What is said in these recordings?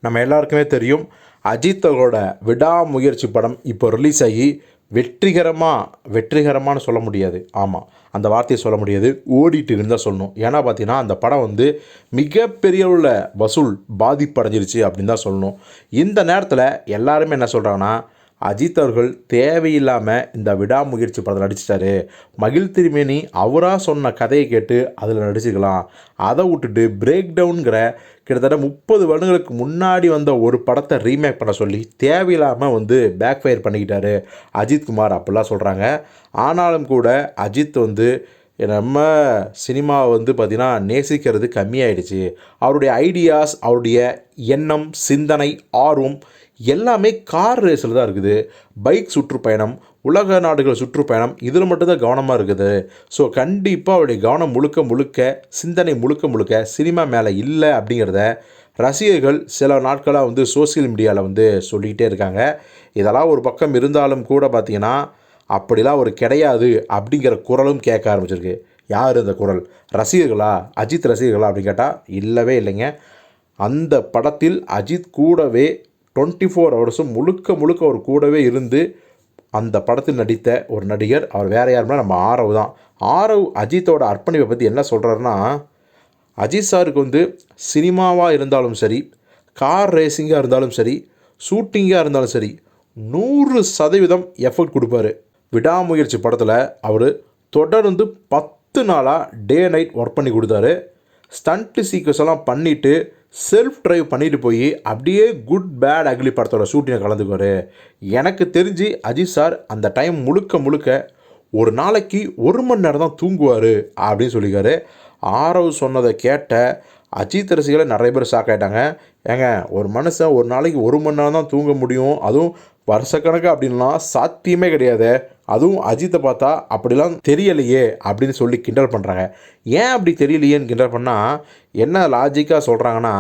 நம்ம எல்லாருக்குமே தெரியும், அஜித் அவர்களோட விடாமுயற்சி படம் இப்போ ரிலீஸ் ஆகி வெற்றிகரமானு சொல்ல முடியாது. ஆமாம், அந்த வார்த்தையை சொல்ல முடியாது. ஓடிட்டு இருந்தால் சொல்லணும். ஏன்னா பார்த்தீங்கன்னா, அந்த படம் வந்து மிகப்பெரிய உள்ள வசூல் பாதிப்படைஞ்சிருச்சு அப்படின்னு தான் சொல்லணும். இந்த நேரத்தில் எல்லாருமே என்ன சொல்கிறாங்கன்னா, அஜித் அவர்கள் தேவையில்லாமல் இந்த விடாமுயற்சி படத்தில் நடிச்சிட்டாரு. மகிழ் திருமேனி அவராக சொன்ன கதையை கேட்டு அதில் நடிச்சுக்கலாம். அதை விட்டுட்டு பிரேக் டவுனுங்கிற கிட்டத்தட்ட 30 வருடங்களுக்கு முன்னாடி வந்த ஒரு படத்தை ரீமேக் பண்ண சொல்லி தேவையில்லாமல் வந்து பேக் ஃபயர் பண்ணிக்கிட்டாரு அஜித்குமார் அப்படிலாம் சொல்கிறாங்க. ஆனாலும் கூட அஜித் வந்து நம்ம சினிமாவை வந்து பார்த்திங்கன்னா நேசிக்கிறது கம்மியாயிடுச்சு. அவருடைய ஐடியாஸ், அவருடைய எண்ணம், சிந்தனை, ஆர்வம் எல்லாமே கார் ரேஸில் தான் இருக்குது. பைக் சுற்றுப்பயணம், உலக நாடுகள் சுற்றுப்பயணம் இதில் மட்டும்தான் கவனமாக இருக்குது. ஸோ கண்டிப்பாக அவருடைய கவனம் முழுக்க முழுக்க, சிந்தனை முழுக்க முழுக்க சினிமா மேலே இல்லை அப்படிங்கிறத ரசிகர்கள் சில நாட்களாக வந்து சோசியல் மீடியாவில் வந்து சொல்லிக்கிட்டே இருக்காங்க. இதெல்லாம் ஒரு பக்கம் இருந்தாலும் கூட பார்த்திங்கன்னா, அப்படிலாம் ஒரு கிடையாது அப்படிங்கிற குரலும் கேட்க ஆரம்பிச்சிருக்கு. யார் அந்த குரல்? ரசிகர்களா? அஜித் ரசிகர்களா அப்படின்னு கேட்டால் இல்லவே இல்லைங்க. அந்த படத்தில் அஜித் கூடவே 24 ஹவர்ஸும் முழுக்க முழுக்க அவர் கூடவே இருந்து அந்த படத்தில் நடித்த ஒரு நடிகர். அவர் வேறு யாருன்னா நம்ம ஆரவ் தான். ஆரவ் அஜித்தோட அர்ப்பணிப்பை பற்றி என்ன சொல்கிறாருன்னா, அஜித் சாருக்கு வந்து சினிமாவாக இருந்தாலும் சரி, கார் ரேசிங்காக இருந்தாலும் சரி, ஷூட்டிங்காக இருந்தாலும் சரி 100% எஃபர்ட் கொடுப்பாரு. விடாமுயற்சி படத்தில் அவர் தொடர்ந்து 10 நாளாக டே நைட் ஒர்க் பண்ணி கொடுத்தாரு. ஸ்டண்ட்டு சீக்வன்ஸ் எல்லாம் பண்ணிவிட்டு செல்ஃப் ட்ரைவ் பண்ணிட்டு போய் அப்படியே குட் பேட் அக்லி படத்தோட ஷூட்டிங்கை கலந்துக்குவார். எனக்கு தெரிஞ்சு அஜித் சார் அந்த டைம் முழுக்க முழுக்க ஒரு நாளைக்கு 1 மணி நேரம் தான் தூங்குவார் அப்படின்னு சொல்லியிருக்காரு. ஆரவ் சொன்னதை கேட்ட அஜித் ரசிகர்களை நிறைய பேர் ஷாக் ஆகிட்டாங்க. ஏங்க, ஒரு மனுஷன் ஒரு நாளைக்கு 1 மணி நேரம் தான் தூங்க முடியும், அதுவும் வருஷக்கணக்கு அப்படின்லாம் சாத்தியமே கிடையாது. அதுவும் அஜித்தை பார்த்தா அப்படிலாம் தெரியலையே அப்படின்னு சொல்லி கிண்டல் பண்ணுறாங்க. ஏன் அப்படி தெரியலையேன்னு கிண்டல் பண்ணால் என்ன லாஜிக்காக சொல்கிறாங்கன்னா,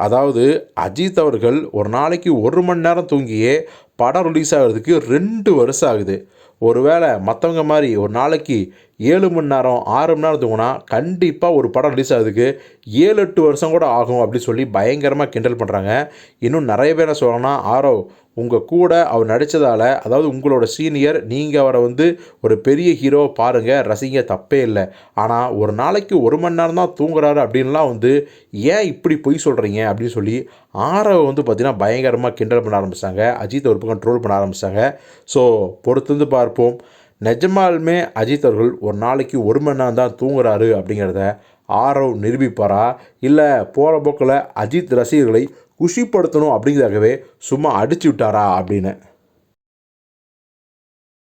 அதாவது அஜித் அவர்கள் ஒரு நாளைக்கு 1 மணி நேரம் தூங்கியே படம் ரிலீஸ் ஆகிறதுக்கு 2 வருஷம் ஆகுது. ஒருவேளை மற்றவங்க மாதிரி ஒரு நாளைக்கு 7 மணி நேரம் 6 மணி நேரம் தூங்கினா கண்டிப்பாக ஒரு படம் ரிலீஸ் ஆகிறதுக்கு 7-8 வருஷம் கூட ஆகும் அப்படின்னு சொல்லி பயங்கரமாக கிண்டல் பண்ணுறாங்க. இன்னும் நிறைய பேர் என்ன சொல்கிறாங்கன்னா, ஆரவ் உங்கள் கூட அவர் நடித்ததால், அதாவது உங்களோட சீனியர், நீங்கள் அவரை வந்து ஒரு பெரிய ஹீரோவை பாருங்கள், ரசிங்க, தப்பே இல்லை. ஆனால் ஒரு நாளைக்கு 1 மணி நேரம் தான் தூங்குறாரு அப்படின்லாம் வந்து ஏன் இப்படி பொய் சொல்கிறீங்க அப்படின்னு சொல்லி ஆரவை வந்து பார்த்திங்கன்னா பயங்கரமாக கிண்டல் பண்ண ஆரம்பித்தாங்க. அஜித் ஒரு பக்கம் ட்ரோல் பண்ண ஆரம்பித்தாங்க. ஸோ பொறுத்திருந்து பார்ப்போம். நிஜமாலுமே அஜித் அவர்கள் ஒரு நாளைக்கு 1 மணி நேரம் தான் தூங்குறாரு அப்படிங்கிறத ஆரவ் நிரூபிப்பாரா, இல்லை போகிற போக்கில் அஜித் ரசிகர்களை குஷிப்படுத்தணும் அப்படிங்கிறதாகவே சும்மா அடிச்சு விட்டாரா அப்படின்னு.